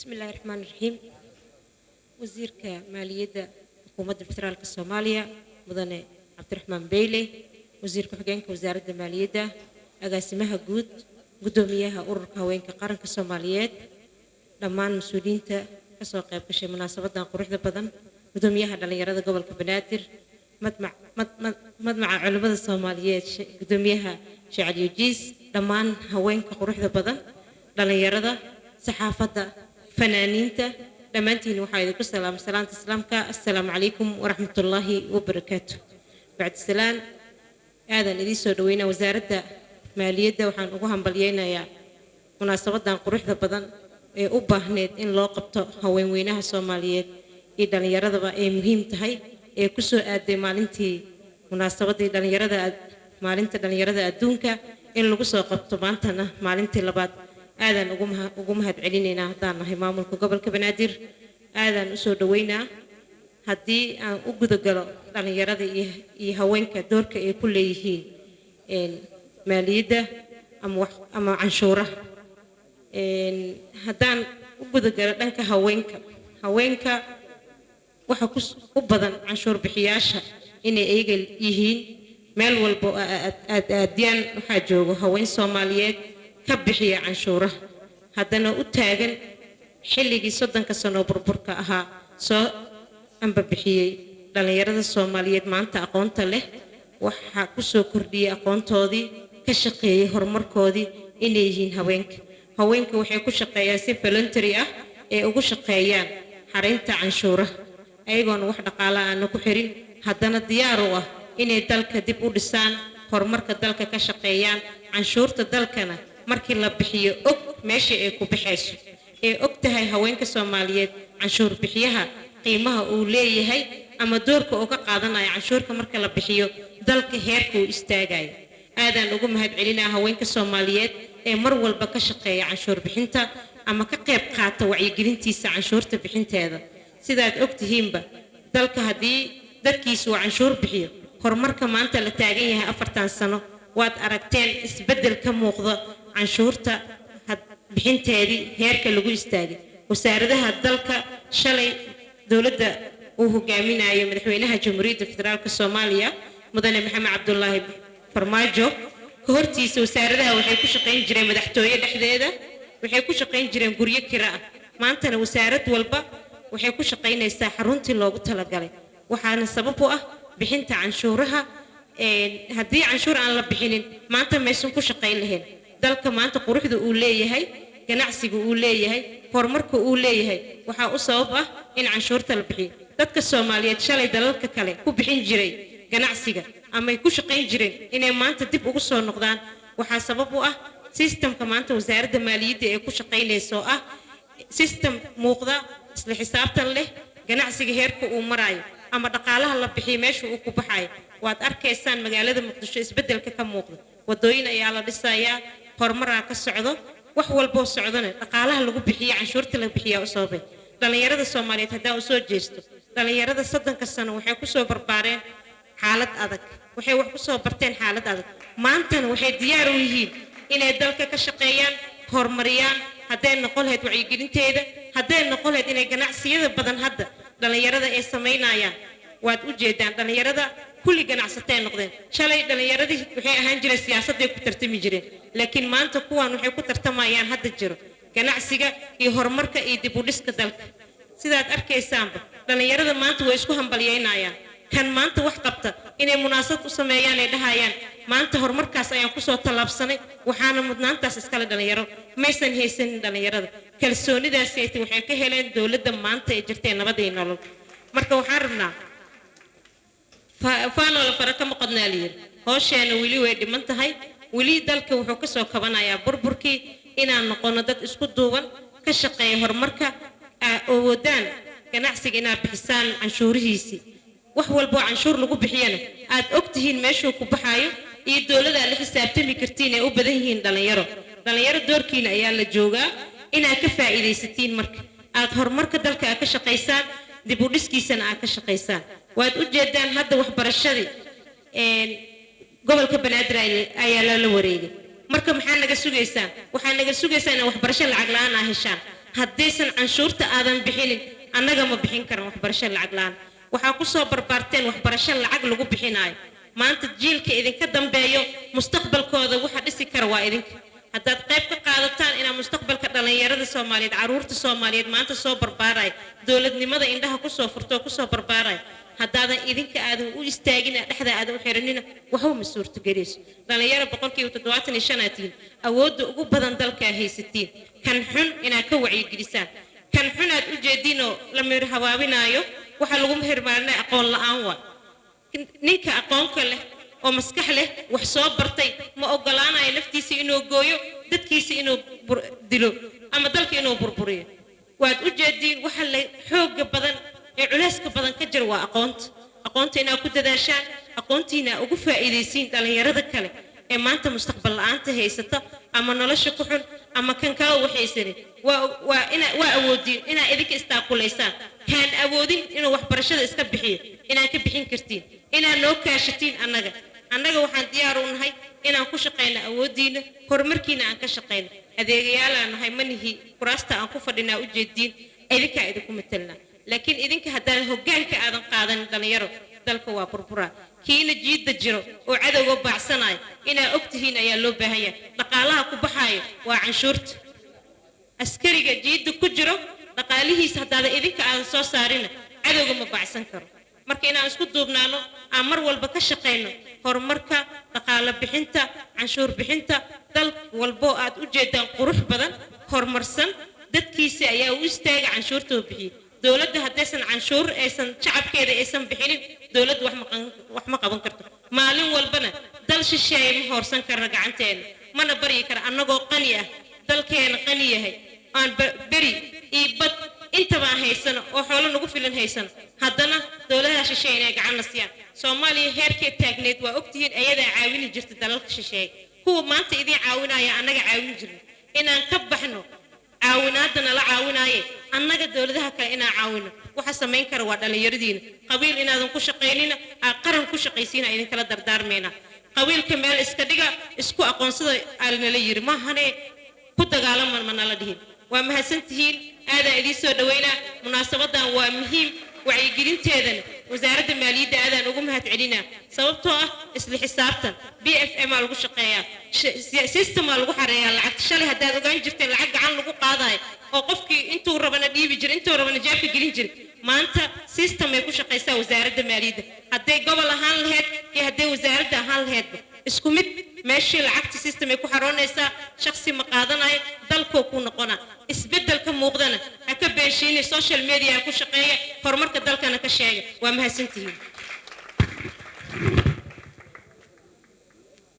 بسم الله الرحمن الرحيم. وزيرك مالية حكومة الفدرالية الصومالية مدن عبد الرحمن بيلي، وزيرك حقيقة وزارة المالية أقاسمها جود قدوميها أورك هوينك قرن كصوماليات لما المسؤولين كسوق بشيء مناسبة قروح ذا بدن قدوميها دلنا يرد قبل كبنادر مجمع علماء الصوماليات قدوميها شعر يجيز لما هوينك قروح ذا بدن دلنا يرد صحافة فنانينتا لما أنتي نوحي السلام السلام عليكم ورحمة الله وبركاته. بعد السلام هذا الذي سودوينا وزارة مالية وحن أقوهم بلينا يا مناسبة قروح ذا بدن أباهنت إن لو قبته هوين وينها الصوماليات إذا يرد بقى مهم تهي كسر أدي مالنتي مناسبة إذا يرد مالنت إذا يرد أدونك إن لو كسر قبته بانتنا مالنتي لبعض هذا نقومها بعلينا هذا همام قبل كبنادر هذا سودوينا هدي أقول قالوا إذا يرد يهوينك دورك كل يهين مالية أما عنشورة هدان وجود جردانك هوينك وحكوس وبدن عنشور بحياشة إن إيجل يهين مال والبو أديان حاجوه هوين صوماليات كبحية عنشورة هدانا أتاجن حلقي صدق كسنو بربركها سو أم بحية لأن يرد الصوماليات ما أنت أقونت له وحكوسو كردي أقونت هذه كشقي هرمركودي إن يهين haweenka waxay ku shaqeeyaan si voluntary ah ee ugu shaqeeyaan xareynta canshuura ayagoon wax dhaqaale aan ku xirin haddana diyaar u ah inay dalka dib u dhisaan horumarka dalka ka shaqeeyaan canshuurta dalkana markii la bixiyo og meesha ay ku bixayso ee og tahay haweenka Soomaaliyeed canshuur bixiyaha qiimaha uu leeyahay ama doorka uu ka qaadanayo canshuurka marka la bixiyo dalka heerka uu istaagayo aadan ugu mahadcelinaa haweenka Soomaaliyeed ee mar walba ka shaqeeya canshuur bixinta ama ka qayb qaata wacyigelintiisa canshuurta bixinteeda sidaad ogtihiinba dalka hadii dadkiisu canshuur bixiyo horumarka maanta la taagan yahay 40 sano waad aragteen isbedel ka muuqda canshuurta bixinteedii heerka lagu istaagay wasaaradaha dalka shalay dawladda uu hogaaminayo madaxweynaha jamhuuriyadda federaalka Soomaaliya mudane maxamed cabdullaahi farmaajo hortiisa wasaaradaha waxay ku shaqeyn jireen madaxtooyada dhexdeeda waxay ku shaqeyn jireen guryo kira ah maantana wasaarad walba waxay ku shaqeynaysaa xaruntii loogu talagalay waxaana sabab u ah bixinta canshuuraha haddii canshuur aan la bixinin maanta maysan ku shaqeyn lahayn dalka maanta quruxda uu leeyahay ganacsiga uu leeyahay horumarka uu leeyahay waxa u sabab ah in canshuurta la bixiyo dadka Soomaaliyeed shalay dalalka kale ku bixin jiray ganacsiga ama ku shaqeyn jireen inay maanta dib ugu soo noqdaan waxa sabab u ah systemka maanta wasaaradda maaliyadda ee ku shaqeynayso ah system muuqda isla xisaabtan leh ganacsiga heerka uu marayo ama dhaqaalaha la bixiyo meesha uu ku baxayo waad arkaysaan magaalada Muqdisho isbedelka ka muuqda wadooyin ayaa la dhisayaa horumar ka socdo wax walba oo socdana dhaqaalaha lagu bixiyo canshuurta la bixiyo oo sababay dhalinyarada Soomaaliyeed hadaa u soo jeesto dhalinyarada 30 sano waxay ku soo barbaareen xaalad adag waxay wax ku soo barteen xaalad adag maantana waxay diyaar u yihiin inay dalka ka shaqeeyaan horumariyaan haday noqon lahayd wacyigelinteeda haday noqon lahayd inay ganacsiyada badan hadda dhalinyarada ay sameynayaan waad u jeedaan dhalinyarada kulli ganacsateen noqdeen shalay dhalinyaradii waxay ahaan jireen siyaasadda ku tartami jireen laakiin maanta kuwan waxay ku tartamayaan hadda jiro ganacsiga iyo horumarka iyo dib u dhiska dalka sidaad arkaysaanba dhalinyarada maanta way isku hambalyeynayaan kan maanta wax qabta inay munaasabad u sameeyaan ay dhahayaan maanta horumarkaas ayaan ku soo talaabsanay waxaana mudnaantaas iskala dhalinyaro maysan haysan dhalinyarada kalsoonidaas ay waxay ka heleen dawladda maanta ee jirtay nabad iyo nolol marka waxaan rabnaa faano la faraka maqadnaaliir hooshana wili way dhiman tahay wili dalka wuxuu ka soo kabanayaa burburkii inaan noqono dad isku duuban ka shaqeeya horumarka oo wadaan ganacsiga inaa bixisaan canshuurihiisii wax walba canshuur lagu bixiyana aad ogtihiin meeshuu ku baxayo iyo dawladda la xisaabtami kartiin ee u badan yihiin dhalinyaro doorkiina ayaa la joogaa inaad ka faa'iideysatiin marka aad horumarka dalka ka shaqeysaan dib u dhiskiisana aad ka shaqeysaan waad u jeedaan hadda waxbarashadii gobolka Banaadir ayaa la wareegay marka maxaa naga sugaysaan waxaa naga sugaysaan in waxbarasho lacag la'aan ah heshaan haddaysan canshuurta aadan bixinin annaga ma bixin karan waxbarasho lacag la'aan waxaa ku soo barbaarteen waxbarasho lacag lagu bixinayo maanta jiilka idinka dambeeyo mustaqbalkooda waxa dhisi kara waa idinka haddaad qayb ka qaadataan inaa mustaqbalka dhalinyarada Soomaaliyeed caruurta Soomaaliyeed maanta soo barbaaray dawladnimada indhaha ku soo furto ku soo barbaaray haddaadan idinka aadan u istaagin dhexda aadan u xiranina waxa ma suurtagelayso dhalinyaro 75 awoodda ugu badan dalka haysatiin kan xun inaa ka wacyigelisaan kan xun aad u jeedino la mir hawaabinayo waxa lagu mehermaarnaa aqoon la'aan waa ninka aqoonka leh oo maskax leh wax soo bartay ma ogolaanayo naftiisa inuu gooyo dadkiisa inuu dilo ama dalka inuu burburiyo waad u jeedin waxa la xoog badan ee culeyska badan ka jir waa aqoonta inaa ku dadaashaan aqoontiina ugu faa'iideysiin dhalinyarada kale ee maanta mustaqbal la'aanta haysata ama nolosha ku xun ama kan kale waxaysan waa awoodin inaa idinka istaaquleysaan kan awoodin inuu waxbarashada iska bixiyo inaa ka bixin kartiin inaa noo kaashatiin annaga waxaan diyaar u nahay inaan ku shaqeyno awoodiina horumarkiina aan ka shaqeyno adeegayaal aan nahay manihi kuraasta aan ku fadhinaa u jeedin idinka idinku metelna laakiin idinka haddaan hoggaanka aadan qaadan dhalinyaro dalka waa burbura kiina jiidda jiro oo cadowga baacsanayo inaa ogtihiin ayaa loo baahan yahay dhaqaalaha ku baxaayo waa canshuurta askariga jiidda ku jiro dhaqaalihiisa haddaada idinka aadan soo saarina cadowga ma baacsan karo marka inaan isku duubnaano aan mar walba ka shaqeyno horumarka dhaqaale bixinta canshuur bixinta dal walbo aad u jeedaan qurux badan horumarsan dadkiisa ayaa u istaaga canshuurtooda bixiyo dawladda haddaysan canshuur aysan shacabkeeda aysan bixinin dawladdu wax ma qaban karto maalin walbana dal shisheeye ma hoorsan karna gacanteena mana baryi kara annagoo qani ah dalkeena qani yahay aan beri iyo bad intaba haysano oo xoolo nagu filan haysano haddana dawladaha shisheeye inay gacan siiyaan Soomaaliya heerkeed taagneed waa ogtihiin ayada caawin jirta dalalka shisheeye kuwa maanta idin caawinaya annaga caawin jirno inaan ka baxno caawinaadana la caawinaaye annaga dawladaha kale inaan caawino waxa sameyn kara waa dhalinyaradiina qabiil inaadan ku shaqeynina qaran ku shaqeysiina idin kala dardaarmeena qabiilka meel iska dhiga isku aqoonsada aalna la yiri ma hane ku dagaalama mana la dhihin waa mahadsantihiin aada idin soo dhaweynaa munaasabadan waa muhiim wacyigelinteedana wasaaradda maaliyadda aadaan ugu mahadcelinaa sababtoo ah isla xisaabtan BFM lagu shaqeeyaa system lagu xareeyaa lacag shalay haddaad ogaan jirteen lacag gacan lagu qaadayo oo qofkii intuu rabana dhiibi jir intuu rabana jaabka gelin jir maanta system ay ku shaqeysaa wasaaradda maaliyadda hadday gobol ahaan lahayd iyo hadday wasaaradda ahaan lahaydba isku mid meeshii lacagta system ay ku xaroonaysaa shakhsi ma qaadanayo dalkoo ku noqona isbeddelka muuqdana ha ka beeshiinay social media ku shaqeeya horumarka dalkana ka sheega waa mahadsantihiin